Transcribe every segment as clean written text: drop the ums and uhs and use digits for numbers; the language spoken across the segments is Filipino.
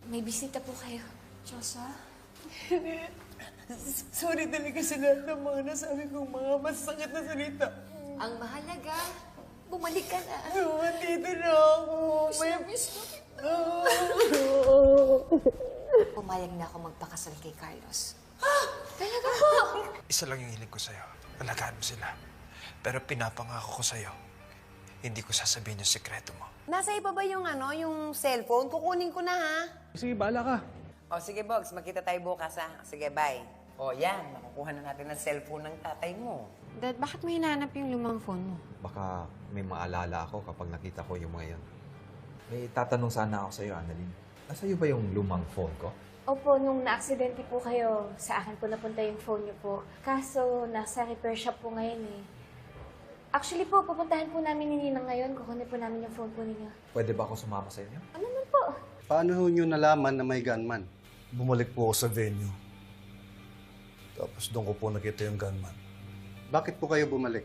May bisita po kayo. Chosa? Sorry talaga sa lahat ng mga nasabi kong mga masakit na salita. Ang mahalaga, bumalik ka na. Dito na ako. Miss mo kita. Pumayag na ako magpakasal kay Carlos. Talaga po? Isa lang yung hiling ko sa'yo. Alagaan mo sila. Pero pinapangako ko sa'yo, hindi ko sasabihin yung sekreto mo. Nasa iba ba yung yung cellphone? Kukunin ko na, ha? Sige, bahala ka. O, sige, Bogs. Magkita tayo bukas, ha? Sige, bye. O, yan. Makukuha na natin ang cellphone ng tatay mo. Dad, bakit mo hinahanap yung lumang phone mo? Baka may maalala ako kapag nakita ko yung mga yan. May tatanong sana ako sa'yo, Annalyn. Nasa iyo ba yung lumang phone ko? Opo, nung na-aksidente po kayo, sa akin po napunta yung phone niyo po. Kaso, nasa repair shop po ngayon eh. Actually po, pupuntahan po namin ni Ninang ngayon. Kukunin po namin yung phone po ninyo. Pwede ba ako sumama sa inyo? Ano man po? Paano ho nyo nalaman na may gunman? Bumalik po ako sa venue. Tapos doon ko po nakita yung gunman. Bakit po kayo bumalik?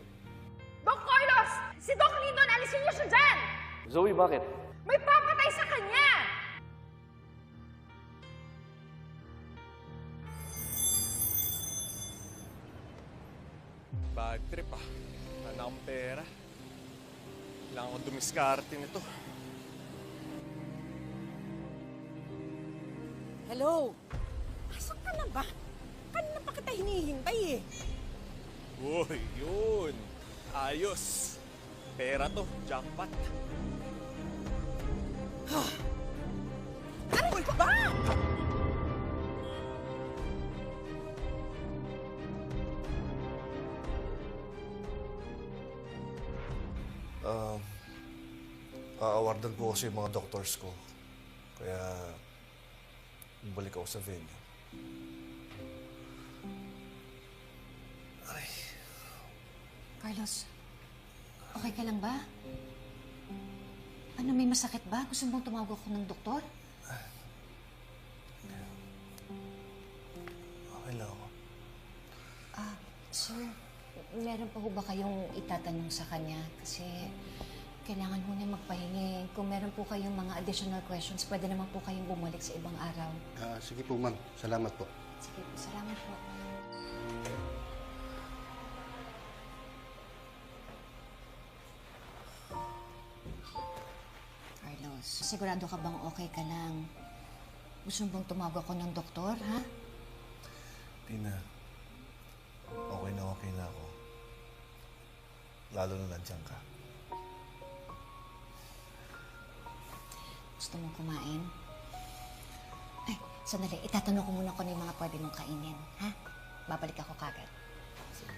Doc Carlos! Si Doc Lindon, alisin niyo siya dyan! Zoe, bakit? May papatay sa kanya! Bad trip ah. Wala akong pera. Kailangan ko dumiskarte nito. Hello? Pasok ka na ba? Kanina pa kita hinihintay, eh. Uy, yun. Ayos. Pera to. Jackpot. Ano ba? Aawardan po kasi yung mga doctors ko. Kaya, bumalik ako sa venue. Ay. Carlos, okay ka lang ba? Ano, may masakit ba? Gusto mong tumawag ako ng doktor? Okay lang ako. Sir, meron pa ho ba kayong itatanong sa kanya? Kasi kailangan ho niya magpahingi. Kung meron po kayong mga additional questions, pwede naman po kayong bumalik sa ibang araw. Sige po, ma'am. Salamat po. Sige po, salamat po. Carlos, sigurado ka bang okay ka lang? Gusto mo bang tumawag ako ng doktor, ha? Tina, okay na ako. Lalo na nandiyan ka. Gusto mong kumain? Ay, sandali. Itatanong ko muna kung ano yung mga pwede mong kainin, ha? Babalik ako kagad. Sige.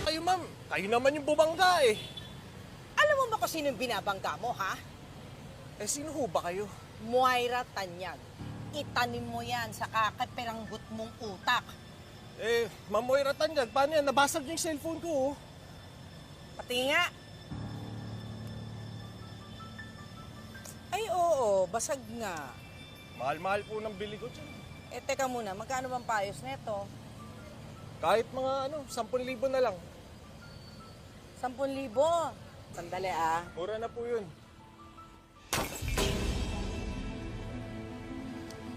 Kayo, ma'am. Kayo naman yung bumangga eh. Alam mo ba kung sino yung binabangga mo, ha? Eh, sino ho ba kayo? Moira Tanyag. Itanim mo yan sa kakapiranggot mong utak. Eh, Ma'am Moira Tanyag, paano yan? Nabasag yung cellphone ko, oh. Pati nga. Ay, oo. Basag nga. Mahal-mahal po ng bili ko dyan. Eh, teka muna. Magkano bang payos neto? Kahit mga 10,000 na lang. 10,000. Sandali, ah. Mura na po yun.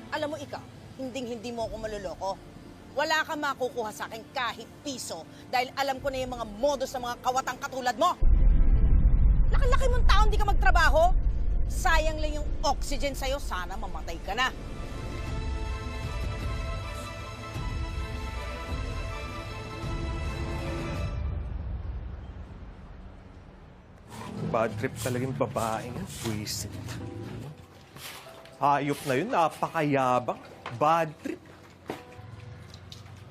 Alam mo ikaw, hindi mo ako maluloko. Wala kang makukuha sa akin kahit piso dahil alam ko na yung mga modus ng mga kawatang katulad mo. Laki-laki mong tao, hindi ka magtrabaho. Sayang lang yung oxygen sa'yo, sana mamatay ka na. Bad trip talaga yung babae nga. Buisit. Hayop na yun, napakayabang. Bad trip.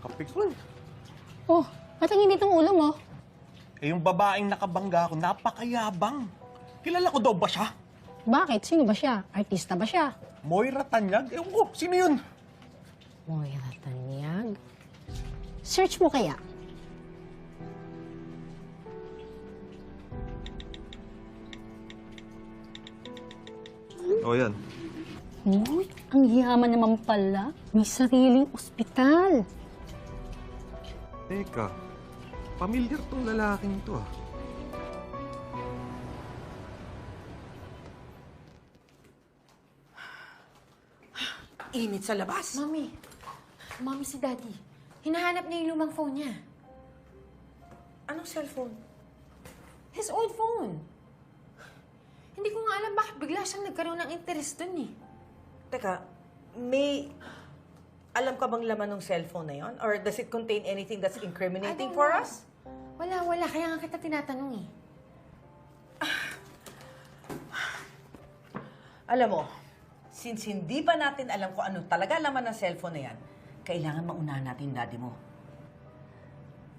Kapikon. Oh, ba't ang init ng ulo mo? Eh, yung babaeng nakabangga ako, napakayabang. Kilala ko daw ba siya? Bakit? Sino ba siya? Artista ba siya? Moira Tanyag? Ewan ko, sino yun? Moira Tanyag? Search mo kaya? O yan. Uy, ang yaman naman pala. May sariling ospital. Teka, pamilyar tong lalaking to ah. Init sa labas. Mami si Daddy. Hinahanap niya yung lumang phone niya. Anong cellphone? His old phone. Hindi ko nga alam bakit bigla siyang nagkaroon ng interest dun eh. Teka, may... Alam ka bang laman ng cellphone na yon? Or does it contain anything that's incriminating for us? Wala. Kaya nga kita tinatanong eh. Alam mo, since hindi pa natin alam kung ano talaga laman ng cellphone na yan, kailangan maunahan natin yung daddy mo.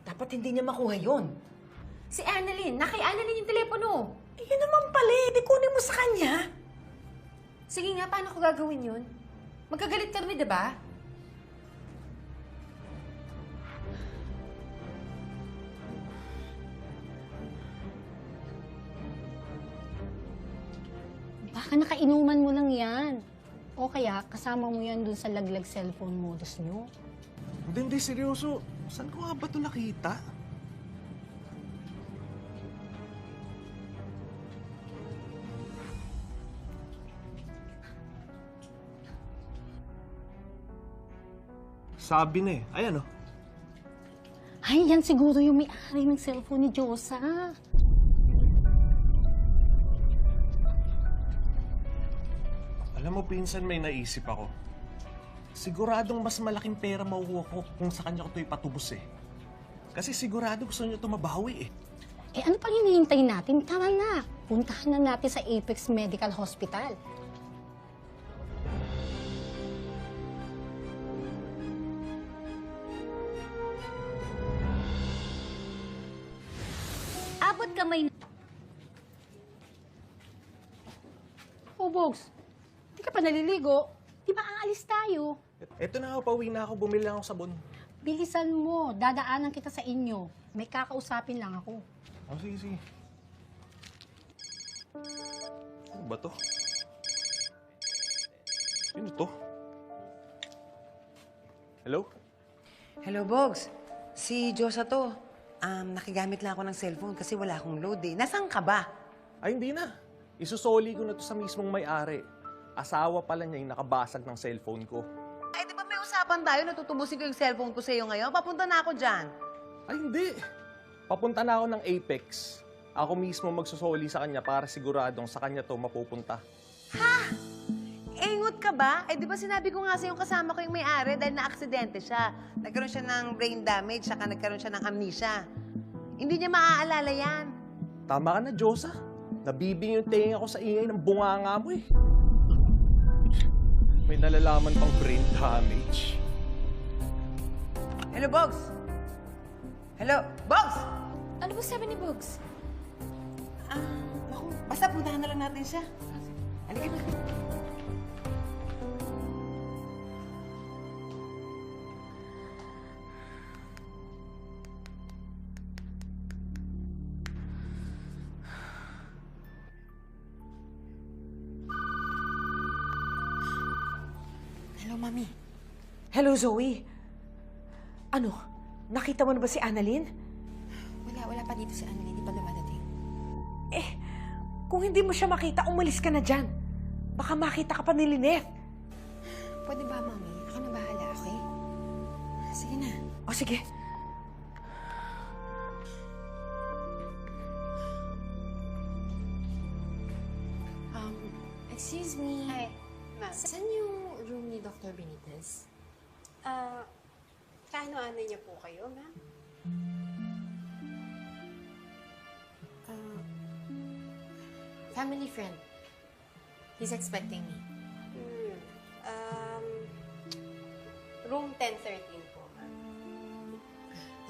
Dapat hindi niya makuha yon. Si Annalyn. Kay Annalyn yung telepono. Yun naman pala eh. Di kunin mo sa kanya. Sige nga, paano ko gagawin yun? Magkagalit kami, diba? Baka nakainuman mo lang yan. O kaya, kasama mo yan dun sa laglag cellphone modus nyo. Hindi, seryoso. Saan ko nga ba ito nakita? Sabi na eh. Ayan oh. Ay, yan siguro yung may-ari ng cellphone ni Diyosa. Alam mo, pinsan, may naisip ako. Siguradong mas malaking pera makukuha ko kung sa kanya ko ito ipatubos eh. Kasi sigurado gusto niya ito mabawi eh. Eh ano pang hinihintay natin? Tara na, puntahan na natin sa Apex Medical Hospital. Abot kamay. Oh, Bogs. Di ka pa naliligo. Di ba aalis tayo? Eto na ako, pauwi na ako. Bumili lang ako sabon. Bilisan mo. Dadaanan kita sa inyo. May kakausapin lang ako. Oh, sige. Ano ba to? Sino to? Hello? Hello, Bogs. Si Diyosa to. Nakigamit lang ako ng cellphone kasi wala akong load eh. Nasaan ka ba? Ay, hindi na. Isusoli ko na to sa mismong may-ari. Asawa pala niya yung nakabasag ng cellphone ko. Ay, di ba may usapan tayo? Natutubusin ko yung cellphone ko sa'yo ngayon. Papunta na ako dyan. Ay, hindi. Papunta na ako ng Apex. Ako mismo magsusoli sa kanya para siguradong sa kanya to mapupunta. Ha? Ingot ka ba? Ay, di ba sinabi ko nga sa'yo kasama ko yung may-ari dahil na-aksidente siya. Nagkaroon siya ng brain damage, saka nagkaroon siya ng amnesia. Hindi niya maaalala yan. Tama ka na, Diyosa. Nabibing yung tenga ko sa ingay ng bunganga mo eh. May nalalaman pang brain damage. Hello, Bogs? Hello, Bogs? Ano ba sabi ni Bugs? Naku, basta puntahan na lang natin siya. Halika na. Hello, Mami. Hello, Zoe. Ano? Nakita mo na ba si Annalyn? Wala pa dito si Annalyn. Hindi pa dumadating. Kung hindi mo siya makita, umalis ka na dyan. Baka makita ka pa ni Lynette. Pwede ba, Mami? Ako na bahala, okay? Sige na. O, sige. Excuse me. Hi, ma'am. Saan yung room ni Dr. Benitez? Kaano-ano niya po kayo, ma'am? Family friend. He's expecting me. Room 1013 po, ma'am.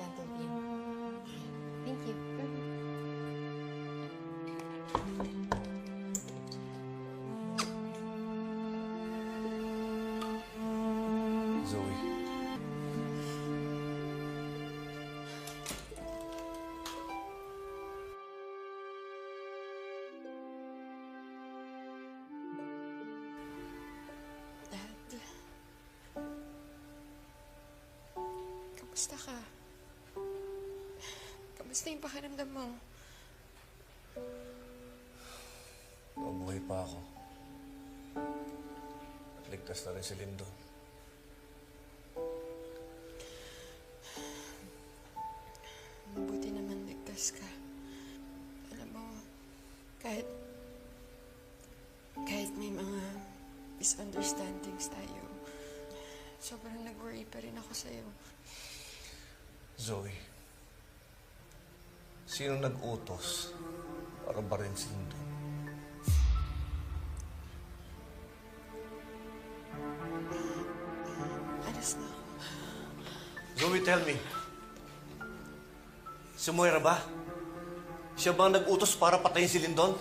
10:30 p.m. Thank you. Zoe. Kamusta ka? Kamusta yung pakiramdam mo? Mabuhay pa ako. At ligtas na rin si Lindo. Mabuti naman ligtas ka. Alam mo, kahit may mga misunderstandings tayo, sobrang nag-worry pa rin ako sa'yo. Zoe, sino nag-utos para barin si Lindo? Alas na ako. Zoe, tell me. Si Moira ba? Siya ba ang nag-utos para patayin si Lindon?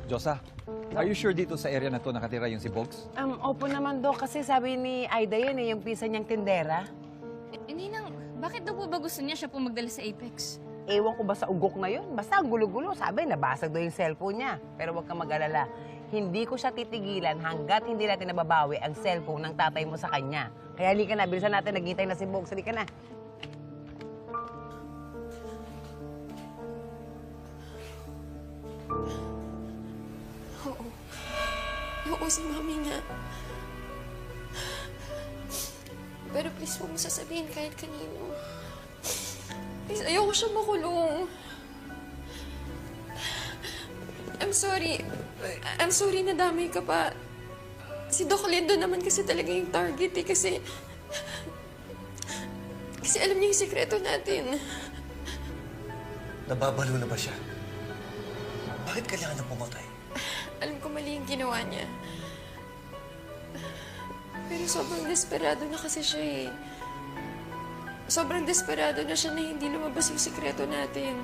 Josa, are you sure dito sa area na to nakatira yung si Bogs? Opo naman, Dok, kasi sabi ni Aida yan yung pisa niyang tindera. Ninang, bakit daw po ba gusto niya siya po magdala sa Apex? Ewan ko ba sa ugok na yun? Basta ang gulo-gulo. Sabi, nabasag daw yung cellphone niya. Pero huwag kang mag-alala. Hindi ko siya titigilan hanggat hindi natin nababawi ang cellphone ng tatay mo sa kanya. Kaya halika na, bilisan natin. Naghintay na si Bogs. Halika na. Oo. Oo, si Mami nga. Pero please, huwag mo sasabihin kahit kanino. Please, ayoko siya makulong. I'm sorry. I'm sorry na damay ka pa. Si Doc Lindo naman kasi talaga yung target eh. Kasi alam niya yung sikreto natin. Nababalo na ba siya? Bakit kailangan na pumatay? Alam ko mali yung ginawa niya. Pero sobrang desperado na kasi siya eh. Sobrang desperado na siya na hindi lumabas yung sikreto natin.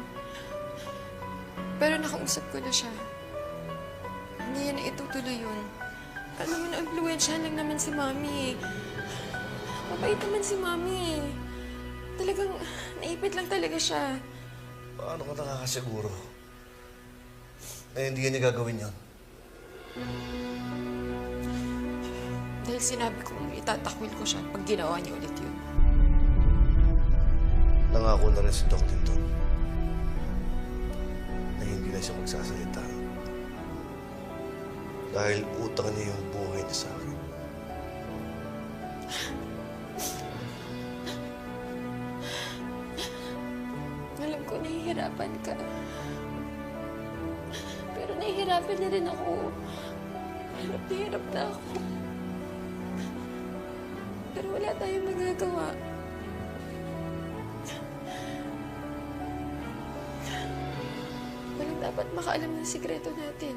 Pero nakausap ko na siya. Hindi yan na itutuloy yun. Alam mo, na-influensyahan lang naman si Mami. Mabait naman si Mami. Talagang naipit lang talaga siya. Paano ka nakakasiguro? Na hindi niya gagawin yan? Dahil sinabi kong itatakwil ko siya pag ginawa niya ulit yun. Nangako na rin si Doc Linton na hindi na siya magsasalita dahil utang niya yung buhay niya sa akin. Alam ko nahihirapan ka. Pero nahihirapan na rin ako. Hirap na hirap na ako. Pero wala tayong magagawa. Walang dapat makaalam ng sikreto natin.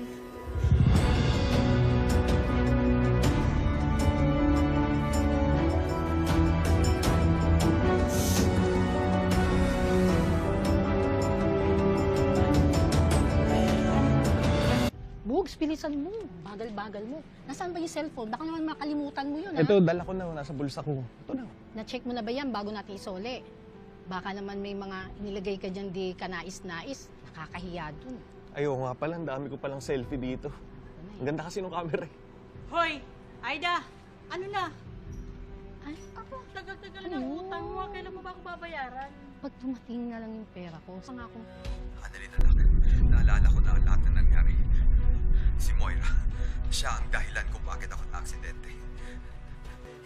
Bogs, bilisan mo. Bagal-bagal mo. Nasaan ba yung cellphone? Baka naman makalimutan mo yun, Ito, dala ko na. Nasa bulsa ko. Ito na. Na-check mo na ba yan bago natin isole? Baka naman may mga inilagay ka dyan di kanais-nais. Nakakahiya dun. Ayoko nga pala. Ang dami ko palang selfie dito. Ang ganda kasi ng camera eh. Hoy! Aida! Ano na? Ay, Ako, tagal-tagal ng utang mo. Kailan mo ba ako babayaran? pag dumating na lang yung pera ko, saan ako? Annalyn, anak, naalala ko na ang lahat na nangyari. Si Moira, siya ang dahilan kung bakit ako na-aksidente.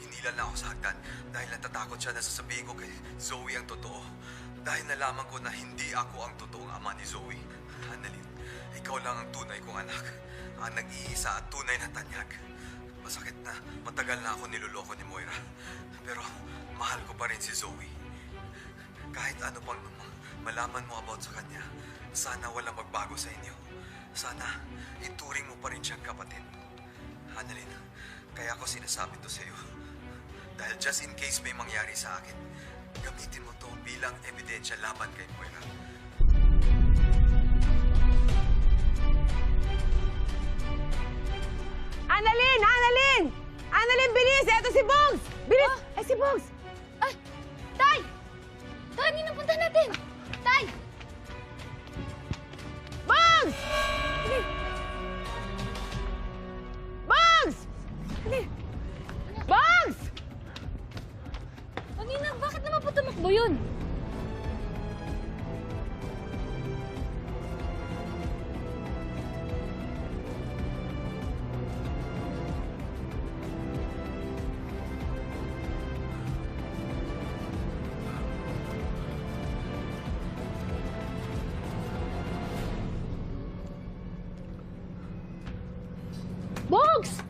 Hinila na ako sa hagdan dahil natatakot siya na sasabihin ko kay Zoe ang totoo. Dahil nalaman ko na hindi ako ang totoong ama ni Zoe. Annalyn, ikaw lang ang tunay kong anak. Ang nag-iisa at tunay na tanyag. Masakit na matagal na ako niloloko ni Moira. Pero mahal ko pa rin si Zoe. Kahit ano pang malaman mo about sa kanya, sana walang magbago sa inyo. Sana ituring mo pa rin siyang kapatid. Annalyn, kaya ko sinasabi to sa'yo. Dahil just in case may mangyari sa akin, gamitin mo to bilang ebidensya laban kay Moira. Annalyn! Annalyn! Annalyn, bilis! Eto si Bogs! Bilis! Ay, si Bogs! Ay! Tay! Tay, napunta natin! Tay! Bogs! Bilis! Bugs! Ninang, bakit naman po tumakbo yun? Bogs!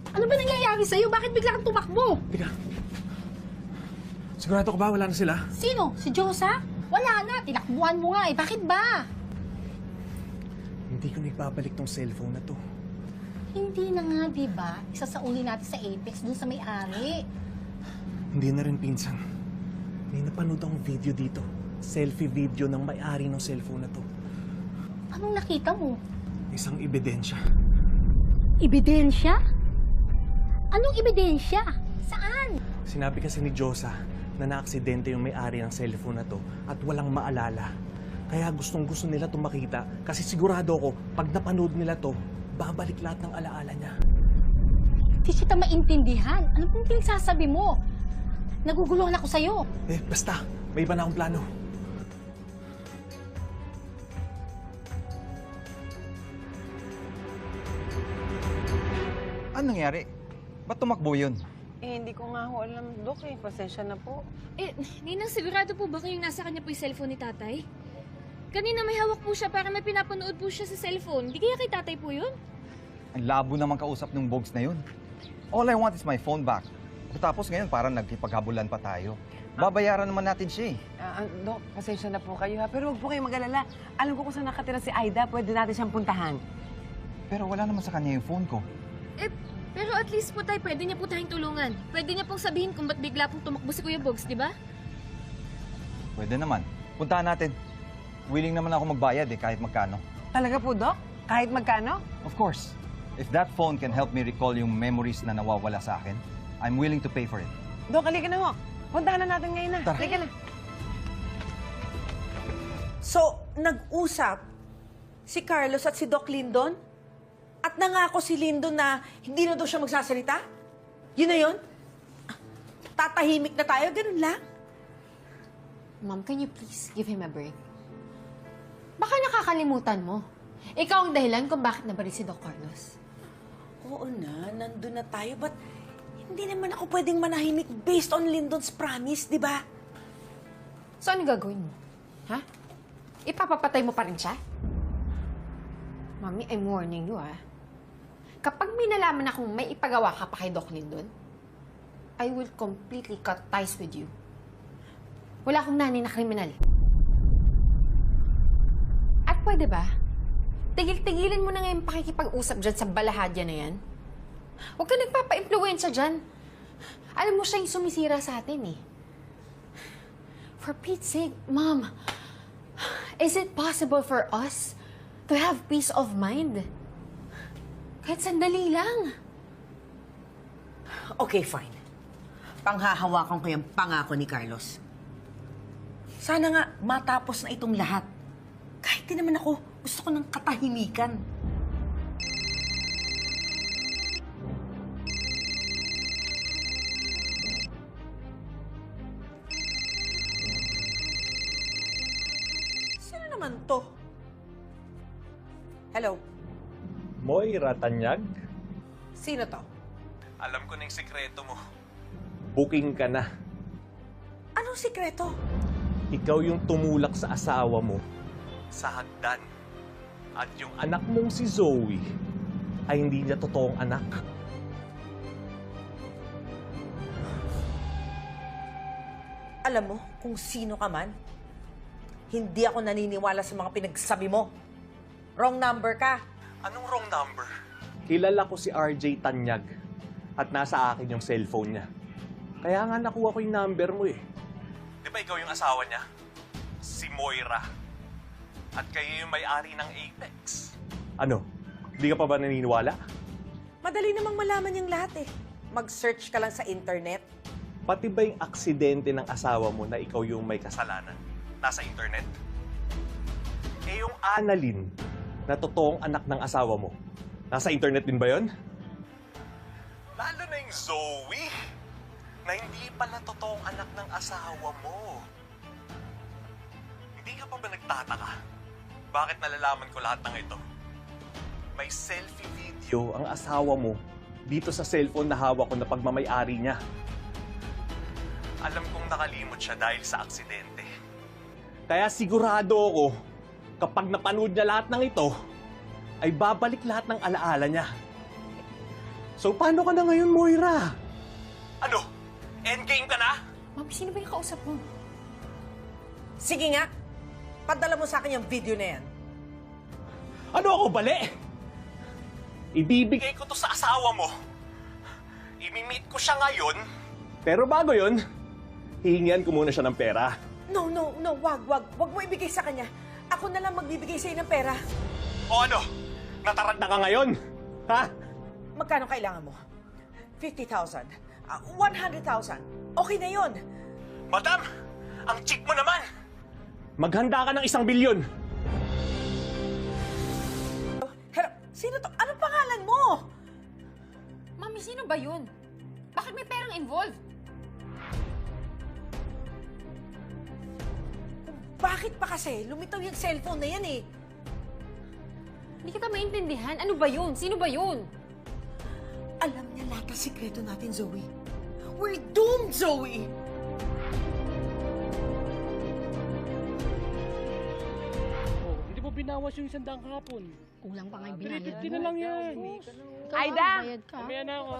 Ano ba nangyayari sa'yo? Bakit bigla kang tumakbo? Teka. Sigurado ka ba wala na sila? Sino? Si Josa? Wala na. Tinakbuhan mo nga eh. Bakit ba? Hindi ko na ibabalik tong cellphone na to. Hindi na nga, di ba? Isasauli natin sa Apex dun sa may-ari. Hindi na rin, pinsan. May napanood akong video dito. Selfie video ng may-ari ng cellphone na to. Anong nakita mo? Isang ebidensya. Ebidensya? Anong ebidensya? Saan? Sinabi kasi ni Josa na naaksidente yung may-ari ng cellphone na to at walang maalala. Kaya gustong-gusto nila itong makita kasi sigurado ako, pag napanood nila to, babalik lahat ng alaala niya. Hindi kita maintindihan. Ano pong pinagsasabi mo? Naguguluhan ako sa'yo. Basta. May iba na akong plano. Anong nangyari? Ba't tumakbo yun? Hindi ko nga ho alam, Dok eh. Pasensya na po. Ninang, sigurado po ba kayong nasa kanya po yung cellphone ni tatay? Kanina may hawak po siya para may pinapanood po siya sa cellphone. Di kaya kay tatay po yun? Ang labo naman kausap ng Bogs na yun. All I want is my phone back. Tapos ngayon parang nagkipaghabulan pa tayo. Babayaran naman natin siya eh. Dok, pasensya na po kayo ha. Pero huwag po kayong mag-alala. Alam ko kung saan nakatira si Aida. Pwede natin siyang puntahan. Pero wala naman sa kanya yung phone ko. Pero at least po tayo, pwede niya po tayong tulungan. Pwede niya pong sabihin kung ba't bigla pong tumakbo si Kuya Bogs, di ba? Pwede naman. Puntahan natin. Willing naman ako magbayad kahit magkano. Talaga po, Dok? Kahit magkano? Of course. If that phone can help me recall yung memories na nawawala sa akin, I'm willing to pay for it. Dok, halika na ho. Puntahan na natin ngayon na. Tara. Halika na. So, nag-usap si Carlos at si Doc Lindon? At nangako si Lindon na hindi na daw siya magsasalita? Yun na yun? Tatahimik na tayo? Ganun lang? Ma'am, can you please give him a break? Baka nakakalimutan mo. Ikaw ang dahilan kung bakit nabaril si Doc Carlos. Oo na, nandun na tayo. But hindi naman ako pwedeng manahimik based on Lindon's promise, di ba? So, ano gagawin mo? Ha? Ipapapatay mo pa rin siya? Mami, I'm warning you, Kapag may nalaman akong may ipagawa ka pa kay Doc Lindon, I will completely cut ties with you. Wala akong nanay na kriminal. At pwede ba? Tigil-tigilin mo na ngayon pakikipag-usap dyan sa balahadya na yan. Huwag ka nagpapa-impluensya dyan. Alam mo siya yung sumisira sa atin, For Pete's sake, Mom, is it possible for us to have peace of mind? Kahit sandali lang. Okay, fine. Panghahawakan ko yung pangako ni Carlos. Sana nga matapos na itong lahat. Kahit di naman ako, gusto ko ng katahimikan. Sino naman to? Hello? Moira Tanyag? Sino to? Alam ko na yung sikreto mo. Booking ka na. Anong sikreto? Ikaw yung tumulak sa asawa mo sa hagdan. At yung anak mong si Zoe ay hindi niya totoong anak. Alam mo, kung sino ka man, hindi ako naniniwala sa mga pinagsabi mo. Wrong number ka. Anong wrong number? Kilala ko si RJ Tanyag at nasa akin yung cellphone niya. Kaya nga nakuha ko yung number mo Di ba ikaw yung asawa niya? Si Moira. At kayo yung may-ari ng Apex. Ano? Hindi ka pa ba naniniwala? Madali namang malaman yung lahat Mag-search ka lang sa internet. Pati ba yung aksidente ng asawa mo na ikaw yung may kasalanan? Nasa internet? Yung Annalyn na totoong anak ng asawa mo, nasa internet din ba yon? Zoe, na hindi pala totoong anak ng asawa mo. Hindi ka pa ba nagtataka? Bakit nalalaman ko lahat ng ito? May selfie video ang asawa mo dito sa cellphone na hawak ko na pagmamayari niya. Alam kong nakalimot siya dahil sa aksidente. Kaya sigurado ako, kapag napanood niya lahat ng ito, ay babalik lahat ng alaala niya. So paano ka na ngayon, Moira? Ano? Endgame ka na? Mami, sino ba yung kausap mo? Sige nga, padala mo sa akin yung video na yan. Ano ako, bali? Ibibigay ko to sa asawa mo. Imi-meet ko siya ngayon. Pero bago yun, hihingian ko muna siya ng pera. No, wag. Wag mo ibigay sa kanya. Ako na lang magbibigay sa'yo ng pera. O ano? Nataranta ka ngayon? Ha? Magkano kailangan mo? 50,000. 100,000. Okay na yon. Madam, ang cheap mo naman. Maghanda ka ng 1 bilyon. Hello, sino to? Anong pangalan mo? Mami, sino ba yun? Bakit may perang involved? Bakit pa kasi? Lumitaw yung cellphone na yan eh. Hindi kita maintindihan. Ano ba yun? Sino ba yun? Alam niya lahat ng sikreto natin, Zoe. We're doomed, Zoe! Hindi mo binawas yung 100 kahapon. Kulang pa nga yung binayad. 350 na lang yan. Aida! Mamaya na ako.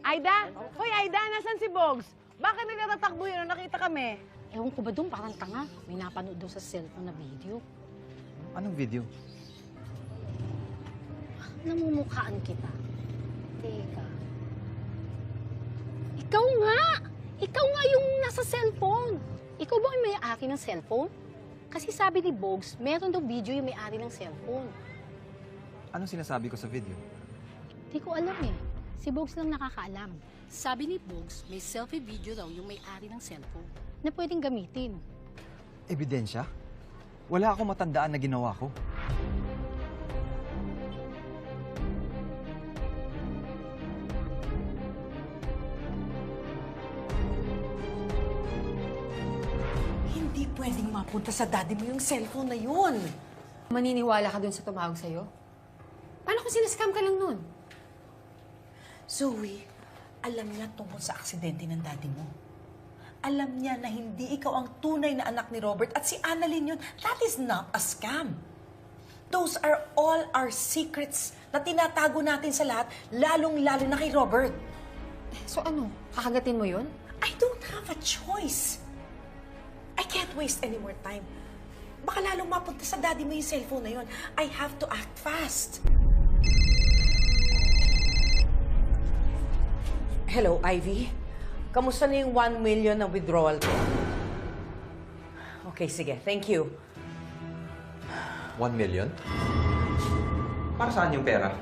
Aida! Hoy, Aida! Nasaan si Bogs? Bakit nagtatakbo yun? Nakita kami. Ewan ko ba doon, parang tanga. May napanood daw sa cellphone na video. Anong video? Namumukhaan kita. Teka. Ikaw nga! Ikaw nga yung nasa cellphone. Ikaw ba yung may-ari ng cellphone? Kasi sabi ni Bogs, meron daw video yung may-ari ng cellphone. Anong sinasabi ko sa video? Di ko alam eh. Si Bogs lang nakakaalam. Sabi ni Bogs, may selfie video daw yung may-ari ng cellphone na pwedeng gamitin. Ebidensya? Wala akong matandaan na ginawa ko. Hindi pwedeng mapunta sa daddy mo yung cellphone na yun. Maniniwala ka dun sa tumawag sa'yo? Paano kung sinascam ka lang nun? Zoe, alam niya tungkol sa aksidente ng daddy mo. Alam niya na hindi ikaw ang tunay na anak ni Robert at si Annalyn yun. That is not a scam. Those are all our secrets na tinatago natin sa lahat, lalong-lalo na kay Robert. So ano, kakagatin mo yun? I don't have a choice. I can't waste any more time. Baka lalong mapunta sa daddy mo yung cellphone na yun. I have to act fast. Hello, Ivy. Kamusta na yung 1 million na withdrawal ko? Okay, sige. Thank you. 1 million? Para saan yung pera?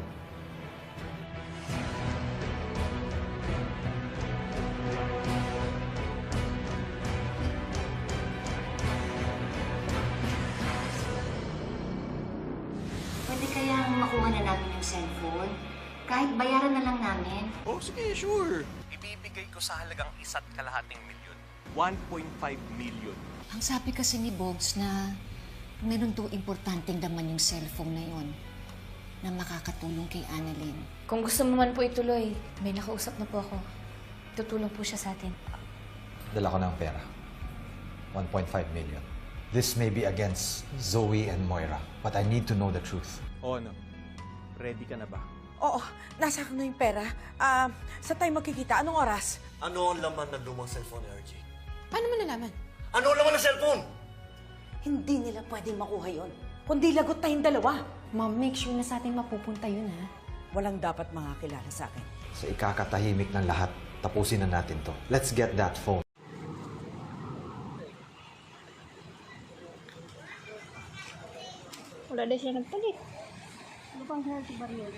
Pwede kayang makuha na namin yung cellphone? Kahit bayaran na lang namin. Oh, sige, sure. Ibibigay ko sa halagang 1.5 milyon. 1.5 million. Ang sabi kasi ni Bogs na meron daw importanteng laman yung cellphone na yon na makakatulong kay Annalyn. Kung gusto mo man po ituloy, may nakausap na po ako. Tutulong po siya sa atin. Dala ko ng pera. 1.5 million. This may be against Zoe and Moira, but I need to know the truth. O ano? Ready ka na ba? Oo, nasa akin na yung pera. Sa tayo magkikita, anong oras? Ano ang laman ng lumang cellphone ni RJ? Paano mo nalaman? Ano ang laman ng cellphone? Hindi nila pwedeng makuha yon. Kundi lagot tayong dalawa. Ma'am, make sure na sa atin mapupunta yun, ha? Walang dapat makakilala sa akin. Sa ikakatahimik ng lahat, tapusin na natin to. Let's get that phone. Wala na siya nagpalit. Ano bang health barrier?